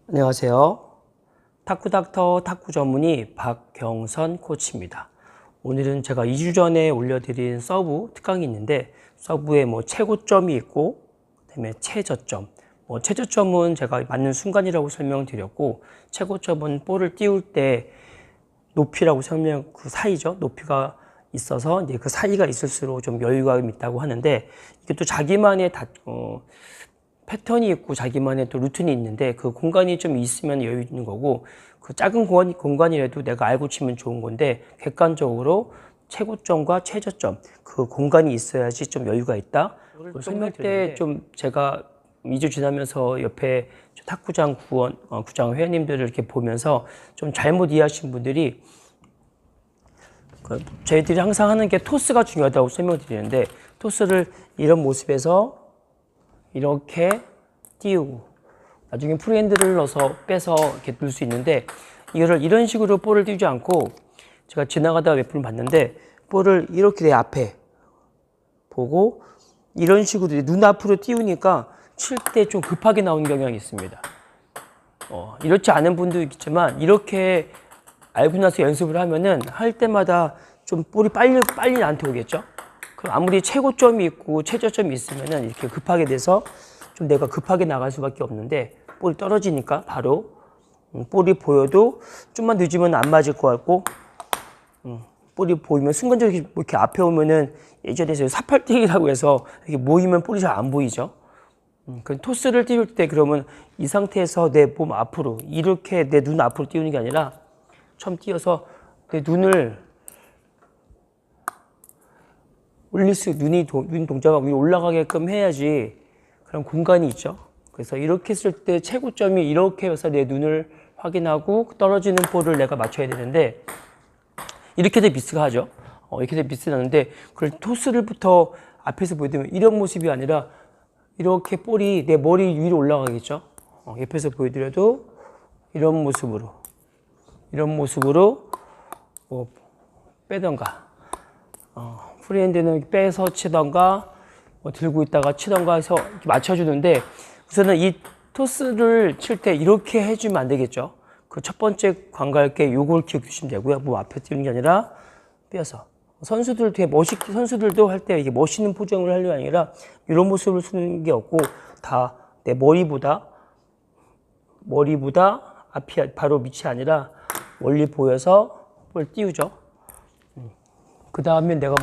안녕하세요. 탁구닥터 탁구 전문의 박경선 코치입니다. 오늘은 제가 2주 전에 올려드린 서브 특강이 있는데 서브에 최고점이 있고 그다음에 최저점. 최저점은 제가 맞는 순간이라고 설명드렸고 최고점은 볼을 띄울 때 높이라고 그 사이죠. 높이가 있어서 이제 그 사이가 있을수록 좀 여유가 있다고 하는데 이게 또 자기만의 패턴이 있고 자기만의 또 루틴이 있는데 그 공간이 좀 있으면 여유 있는 거고 그 작은 공간이라도 내가 알고 치면 좋은 건데 객관적으로 최고점과 최저점 그 공간이 있어야지 좀 여유가 있다. 설명할 때 좀 제가 2주 지나면서 옆에 탁구장 구장 회원님들을 이렇게 보면서 좀 잘못 이해하신 분들이 저희들이 항상 하는 게 토스가 중요하다고 설명드리는데 토스를 이런 모습에서 이렇게 띄우고 나중에 프리핸드를 넣어서 빼서 이렇게 넣을 수 있는데 이거를 이런 식으로 볼을 띄우지 않고 제가 지나가다가 몇 분 봤는데 볼을 이렇게 내 앞에 보고 이런 식으로 눈앞으로 띄우니까 칠 때 좀 급하게 나오는 경향이 있습니다. 이렇지 않은 분도 있지만 이렇게 알고 나서 연습을 하면은 할 때마다 좀 볼이 빨리 나한테 오겠죠. 그럼 아무리 최고점이 있고 최저점이 있으면은 이렇게 급하게 돼서 좀 내가 급하게 나갈 수밖에 없는데 볼이 떨어지니까 바로 볼이 보여도 좀만 늦으면 안 맞을 것 같고 볼이 보이면 순간적으로 이렇게 앞에 오면은 예전에 사팔뛰기라고 해서 이렇게 모이면 볼이 잘 안 보이죠. 그 토스를 띄울 때 그러면 이 상태에서 내 몸 앞으로 이렇게 내 눈 앞으로 띄우는 게 아니라 처음 띄어서 내 눈을 눈 동자가 위로 올라가게끔 해야지 그런 공간이 있죠. 그래서 이렇게 했을 때 최고점이 이렇게 해서 내 눈을 확인하고 떨어지는 볼을 내가 맞춰야 되는데 이렇게 돼 미스가 하죠. 이렇게 돼 미스 나는데 그걸 토스를부터 앞에서 보여드리면 이런 모습이 아니라 이렇게 볼이 내 머리 위로 올라가겠죠. 옆에서 보여드려도 이런 모습으로 빼던가 프리핸드는 빼서 치던가 들고 있다가 치던가 해서 이렇게 맞춰주는데 우선은 이 토스를 칠 때 이렇게 해주면 안 되겠죠. 그 첫 번째 관가할 게 요걸 기억해 주시면 되고요. 몸 앞에 띄우는 게 아니라 빼서 선수들도 할 때 이게 멋있는 포징을 하려는 게 아니라 이런 모습을 쓰는 게 없고 다 내 머리보다 앞이 바로 밑이 아니라 멀리 보여서 볼 띄우죠. 그 다음에 내가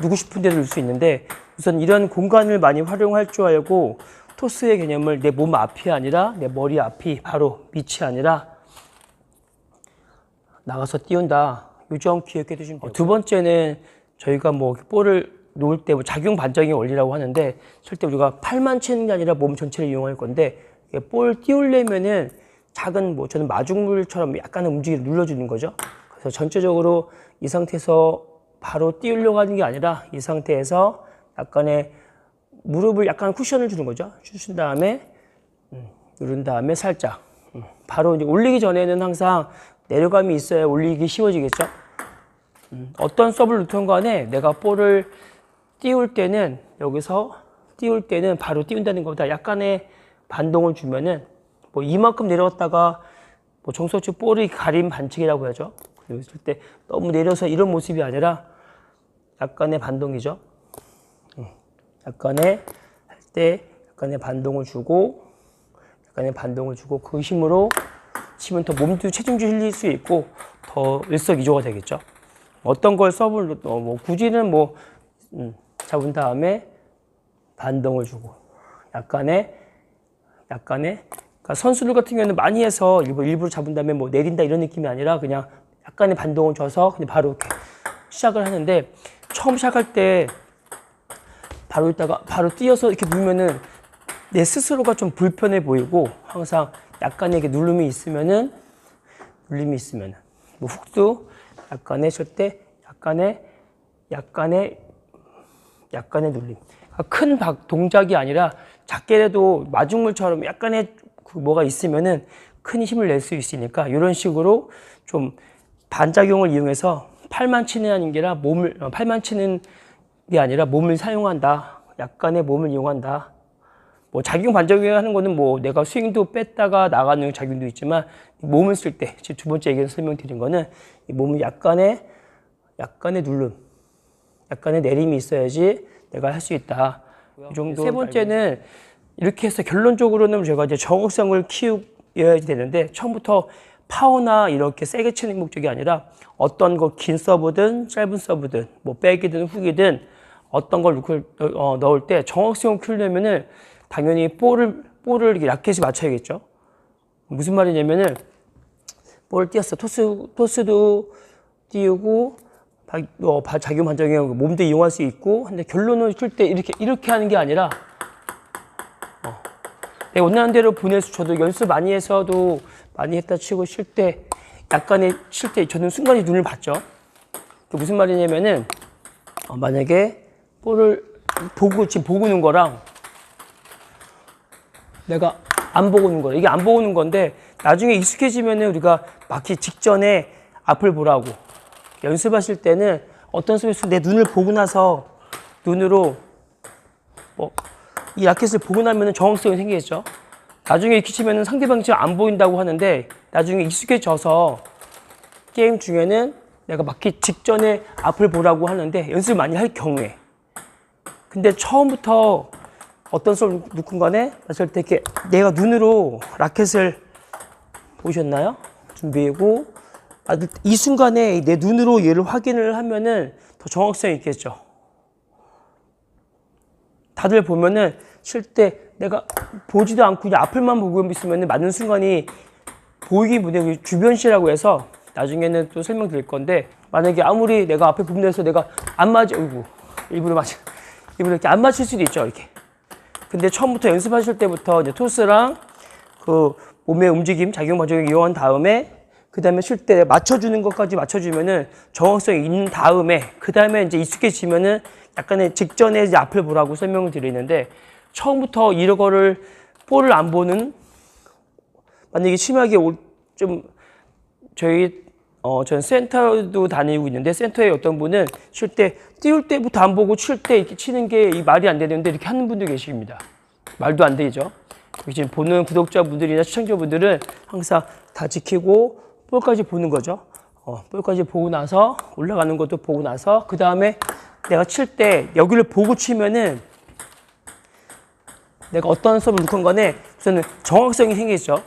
누구 싶은 데도 넣을 수 있는데 우선 이런 공간을 많이 활용할 줄 알고 토스의 개념을 내 몸 앞이 아니라 내 머리 앞이 바로 밑이 아니라 나가서 띄운다. 이 점 기억해 두시면 돼요. 두 번째는 저희가 볼을 놓을 때 작용 반작용 원리라고 하는데 실제 우리가 팔만 치는 게 아니라 몸 전체를 이용할 건데 볼 띄우려면은 작은 저는 마중물처럼 약간의 움직임을 눌러주는 거죠. 그래서 전체적으로 이 상태에서 바로 띄우려고 하는 게 아니라 이 상태에서 약간의 무릎을 약간 쿠션을 주는 거죠. 주신 다음에 누른 다음에 살짝 바로 이제 올리기 전에는 항상 내려감이 있어야 올리기 쉬워지겠죠. 어떤 서브를 놓던 간에 내가 볼을 띄울 때는 바로 띄운다는 것보다 약간의 반동을 주면은 이만큼 내려왔다가 정석치 볼이 가린 반칙이라고 하죠. 그랬을 때 너무 내려서 이런 모습이 아니라 약간의 반동이죠. 약간의 반동을 주고 그 힘으로 치면 더 몸도 체중도 흘릴 수 있고 더 일석이조가 되겠죠. 어떤 걸 서브를 굳이는 잡은 다음에 반동을 주고 약간의 그러니까 선수들 같은 경우는 많이 해서 일부러 잡은 다음에 내린다 이런 느낌이 아니라 그냥 약간의 반동을 줘서 그냥 바로 이렇게 시작을 하는데 처음 시작할 때 바로 있다가 바로 뛰어서 이렇게 누르면은 내 스스로가 좀 불편해 보이고 항상 약간의 누름이 있으면은 훅도 약간의 칠 때 약간의 눌림. 큰 동작이 아니라 작게라도 마중물처럼 약간의 뭐가 있으면은 큰 힘을 낼 수 있으니까 이런 식으로 좀 반작용을 이용해서 팔만 치는 게 아니라 몸을 사용한다. 약간의 몸을 이용한다. 뭐 작용 반작용 하는 거는 뭐 내가 스윙도 뺐다가 나가는 작용도 있지만 몸을 쓸 때, 지금 두 번째 얘기해서 설명드린 거는 이 몸을 약간의 누름, 약간의 내림이 있어야지 내가 할 수 있다. 이 정도. 세 번째는 이렇게 해서 결론적으로는 제가 이제 정확성을 키워야 되는데 처음부터 파워나 이렇게 세게 치는 목적이 아니라 어떤 거 긴 서브든 짧은 서브든 뭐 백이든 훅이든 어떤 걸 넣을 때 정확성을 키우려면은 당연히 볼을 이렇게 라켓이 맞춰야겠죠. 무슨 말이냐면은 볼을 띄었어. 토스도 띄우고 작용 반작용 몸도 이용할 수 있고 근데 결론을 칠 때 이렇게 하는 게 아니라 내 원하는 대로 보낼 수 저도 연습 많이 해서도 많이 했다 치고 칠 때 저는 순간에 눈을 봤죠. 무슨 말이냐면은 만약에 볼을 지금 보고 있는 거랑 내가 안 보고 있는 거야. 이게 안 보고 있는 건데 나중에 익숙해지면은 우리가 맞기 직전에 앞을 보라고 연습하실 때는 어떤 스매스 내 눈을 보고 나서 눈으로 이 라켓을 보고 나면은 정확성이 생기겠죠. 나중에 이렇게 치면은 상대방이 지금 안 보인다고 하는데 나중에 익숙해져서 게임 중에는 내가 맞기 직전에 앞을 보라고 하는데 연습을 많이 할 경우에 근데 처음부터 어떤 수업을 놓고 간에 맞을 때 이렇게 내가 눈으로 라켓을 보셨나요? 준비하고 이 순간에 내 눈으로 얘를 확인을 하면은 더 정확성이 있겠죠. 다들 보면은 칠 때 내가 보지도 않고 그냥 앞을만 보고 있으면은 맞는 순간이 보이기 문에 주변시라고 해서 나중에는 또 설명드릴 건데 만약에 아무리 내가 앞에 부분에서 내가 안 맞아, 일부러 이렇게 안 맞출 수도 있죠, 이렇게. 근데 처음부터 연습하실 때부터 이제 토스랑 그 몸의 움직임, 작용 과정을 이용한 다음에 그 다음에 칠 때 맞춰주는 것까지 맞춰주면은 정확성이 있는 다음에 그 다음에 이제 익숙해지면은 약간의 직전에 이제 앞을 보라고 설명을 드리는데 처음부터 이런 거를 볼을 안 보는 만약에 심하게 전 센터도 다니고 있는데 센터에 어떤 분은 칠 때 띄울 때부터 안 보고 칠 때 이렇게 치는 게 이 말이 안 되는데 이렇게 하는 분도 계십니다. 말도 안 되죠. 지금 보는 구독자분들이나 시청자분들은 항상 다 지키고 볼까지 보는 거죠. 볼까지 보고 나서 올라가는 것도 보고 나서 그 다음에 내가 칠 때 여기를 보고 치면은 내가 어떤 수업을 놓건 간에 우선은 정확성이 생기죠.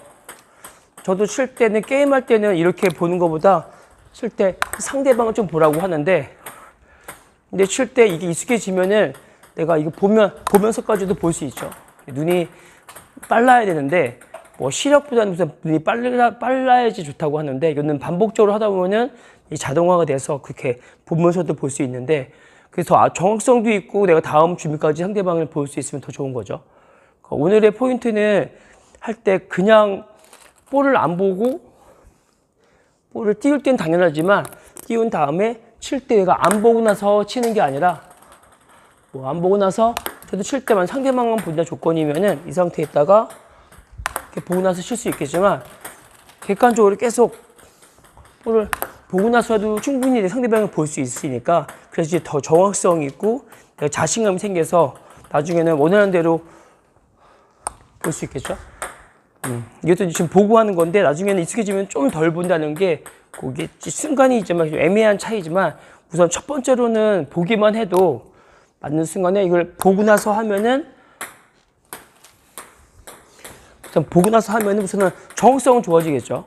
저도 칠 때는 게임할 때는 이렇게 보는 것보다 칠 때 상대방을 좀 보라고 하는데 근데 칠 때 이게 익숙해지면은 내가 이거 보면서까지도 볼 수 있죠. 눈이 빨라야 되는데 뭐 시력보다는 우선 눈이 빨라야지 좋다고 하는데 이거는 반복적으로 하다 보면은 이 자동화가 돼서 그렇게 보면서도 볼 수 있는데 그래서 정확성도 있고 내가 다음 준비까지 상대방을 볼 수 있으면 더 좋은 거죠. 오늘의 포인트는 할 때 그냥 볼을 안 보고 볼을 띄울 땐 당연하지만 띄운 다음에 칠 때 내가 안 보고 나서 치는 게 아니라 안 보고 나서 저도 칠 때만 상대방만 본다 조건이면은 이 상태에 있다가 이렇게 보고 나서 칠 수 있겠지만 객관적으로 계속 볼을 보고 나서도 충분히 내 상대방을 볼 수 있으니까 그래서 이제 더 정확성 있고 내가 자신감이 생겨서 나중에는 원하는 대로 볼 수 있겠죠. 이것도 지금 보고 하는 건데 나중에는 익숙해지면 좀 덜 본다는 게 그게 순간이지만 애매한 차이지만 우선 첫 번째로는 보기만 해도 맞는 순간에 이걸 보고 나서 하면은 우선은 정확성은 좋아지겠죠.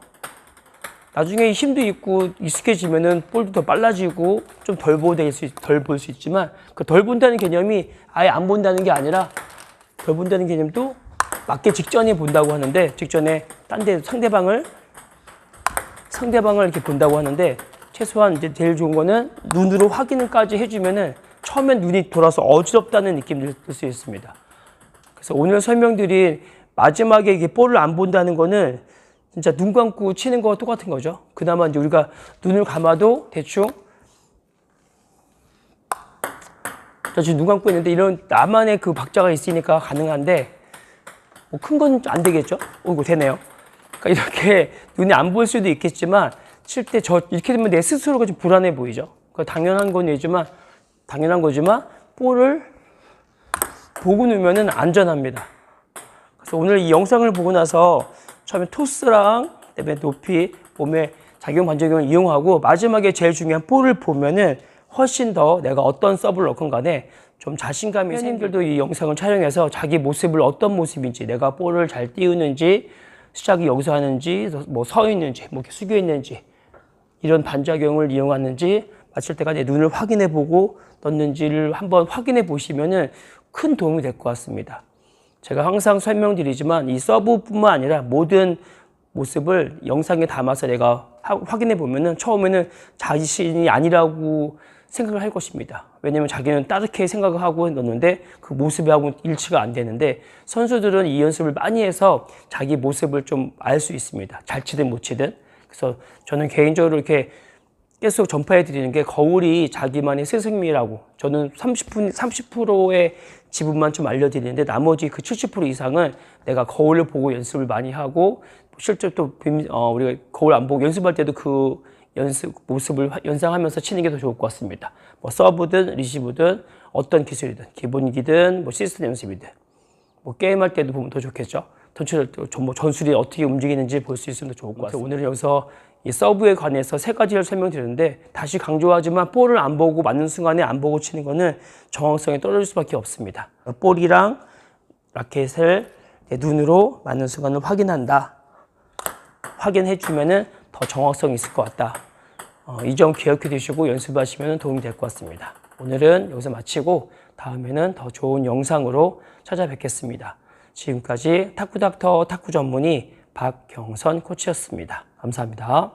나중에 힘도 있고 익숙해지면은 볼도 더 빨라지고 좀 덜 볼 수 있지만 그 덜 본다는 개념이 아예 안 본다는 게 아니라 덜 본다는 개념도 맞기 직전에 본다고 하는데 직전에 딴 데 상대방을 이렇게 본다고 하는데 최소한 이제 제일 좋은 거는 눈으로 확인까지 해주면은 처음엔 눈이 돌아서 어지럽다는 느낌을 들 수 있습니다. 그래서 오늘 설명드린 마지막에 이게 볼을 안 본다는 거는 진짜 눈 감고 치는 거와 똑같은 거죠. 그나마 이제 우리가 눈을 감아도 대충 저 지금 눈 감고 있는데 이런 나만의 그 박자가 있으니까 가능한데 뭐 큰 건 안 되겠죠? 이거 되네요. 그러니까 이렇게 눈이 안 보일 수도 있겠지만 칠 때 이렇게 되면 내 스스로가 좀 불안해 보이죠. 그러니까 당연한 거지만 볼을 보고 놓으면은 안전합니다. 그래서 오늘 이 영상을 보고 나서 처음에 토스랑 그다음에 높이, 몸의 작용 반작용을 이용하고 마지막에 제일 중요한 볼을 보면은 훨씬 더 내가 어떤 서브를 넣건 간에 좀 자신감이 생님들도 이 영상을 촬영해서 자기 모습을 어떤 모습인지, 내가 볼을 잘 띄우는지, 시작이 여기서 하는지, 뭐 서 있는지, 뭐 이렇게 숙여 있는지, 이런 반작용을 이용하는지 맞출 때까지 눈을 확인해 보고 넣는지를 한번 확인해 보시면은 큰 도움이 될 것 같습니다. 제가 항상 설명드리지만 이 서브뿐만 아니라 모든 모습을 영상에 담아서 내가 확인해 보면은 처음에는 자신이 아니라고 생각을 할 것입니다. 왜냐면 자기는 따뜻하게 생각을 하고 넣는데 그 모습하고 일치가 안 되는데, 선수들은 이 연습을 많이 해서 자기 모습을 좀 알 수 있습니다. 잘 치든 못 치든. 그래서 저는 개인적으로 이렇게 계속 전파해 드리는 게, 거울이 자기만의 스승이라고. 저는 30%의 지분만 좀 알려드리는데 나머지 그 70% 이상은 내가 거울을 보고 연습을 많이 하고, 실제 또 우리가 거울 안 보고 연습할 때도 그 연습 모습을 연상하면서 치는 게 더 좋을 것 같습니다. 뭐 서브든 리시브든 어떤 기술이든, 기본기든 뭐 시스템 연습이든, 뭐 게임할 때도 보면 더 좋겠죠. 전술이 어떻게 움직이는지 볼 수 있으면 더 좋을 것 같습니다. 오늘은 여기서 이 서브에 관해서 3가지를 설명드렸는데, 다시 강조하지만 볼을 안 보고 맞는 순간에 안 보고 치는 거는 정확성이 떨어질 수밖에 없습니다. 볼이랑 라켓을 내 눈으로 맞는 순간을 확인한다. 확인해 주면은 더 정확성이 있을 것 같다. 이 점 기억해 두시고 연습하시면 도움이 될 것 같습니다. 오늘은 여기서 마치고 다음에는 더 좋은 영상으로 찾아뵙겠습니다. 지금까지 탁구닥터 탁구 전문의 박경선 코치였습니다. 감사합니다.